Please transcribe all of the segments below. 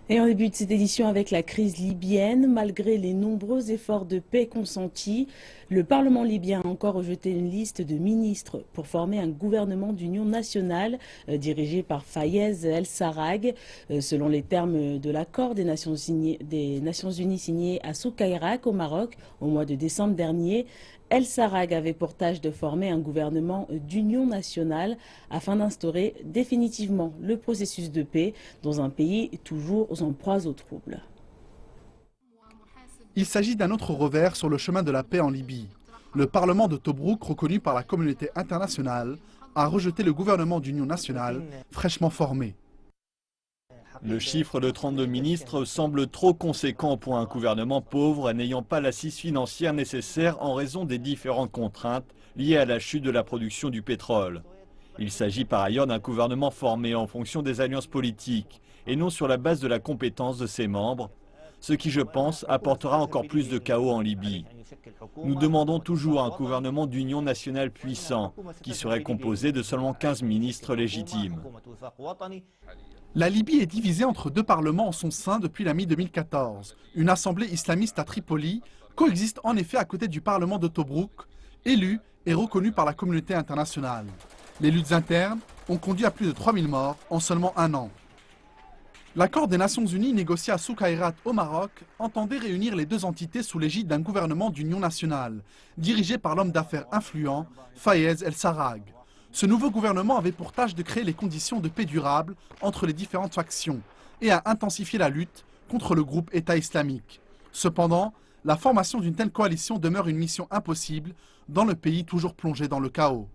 Et on débute cette édition avec la crise libyenne. Malgré les nombreux efforts de paix consentis, le Parlement libyen a encore rejeté une liste de ministres pour former un gouvernement d'union nationale dirigé par Fayez El-Sarraj. Selon les termes de l'accord des Nations Unies signé à Souk-Kayrak au Maroc au mois de décembre dernier, El-Sarraj avait pour tâche de former un gouvernement d'union nationale afin d'instaurer définitivement le processus de paix dans un pays toujours en proie aux troubles. Il s'agit d'un autre revers sur le chemin de la paix en Libye. Le Parlement de Tobrouk, reconnu par la communauté internationale, a rejeté le gouvernement d'union nationale fraîchement formé. Le chiffre de 32 ministres semble trop conséquent pour un gouvernement pauvre n'ayant pas l'assise financière nécessaire en raison des différentes contraintes liées à la chute de la production du pétrole. Il s'agit par ailleurs d'un gouvernement formé en fonction des alliances politiques et non sur la base de la compétence de ses membres, ce qui, je pense, apportera encore plus de chaos en Libye. Nous demandons toujours un gouvernement d'union nationale puissant, qui serait composé de seulement 15 ministres légitimes. La Libye est divisée entre deux parlements en son sein depuis la mi-2014. Une assemblée islamiste à Tripoli coexiste en effet à côté du Parlement de Tobrouk, élu et reconnu par la communauté internationale. Les luttes internes ont conduit à plus de 3000 morts en seulement un an. L'accord des Nations Unies négocié à Souk-Kayrat au Maroc entendait réunir les deux entités sous l'égide d'un gouvernement d'union nationale, dirigé par l'homme d'affaires influent Fayez El-Sarraj. Ce nouveau gouvernement avait pour tâche de créer les conditions de paix durable entre les différentes factions et à intensifier la lutte contre le groupe État islamique. Cependant, la formation d'une telle coalition demeure une mission impossible dans le pays toujours plongé dans le chaos.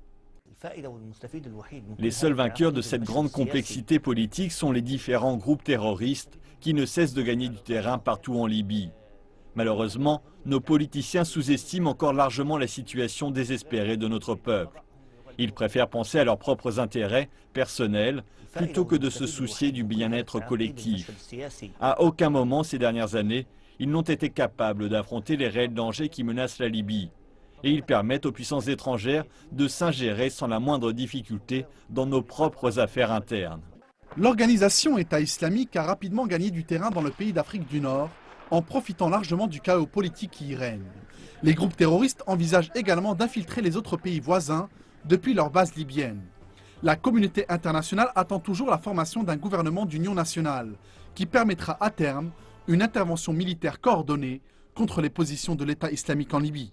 Les seuls vainqueurs de cette grande complexité politique sont les différents groupes terroristes qui ne cessent de gagner du terrain partout en Libye. Malheureusement, nos politiciens sous-estiment encore largement la situation désespérée de notre peuple. Ils préfèrent penser à leurs propres intérêts personnels plutôt que de se soucier du bien-être collectif. À aucun moment ces dernières années, ils n'ont été capables d'affronter les réels dangers qui menacent la Libye. Et ils permettent aux puissances étrangères de s'ingérer sans la moindre difficulté dans nos propres affaires internes. L'organisation État islamique a rapidement gagné du terrain dans le pays d'Afrique du Nord en profitant largement du chaos politique qui y règne. Les groupes terroristes envisagent également d'infiltrer les autres pays voisins depuis leur base libyenne. La communauté internationale attend toujours la formation d'un gouvernement d'union nationale qui permettra à terme une intervention militaire coordonnée contre les positions de l'État islamique en Libye.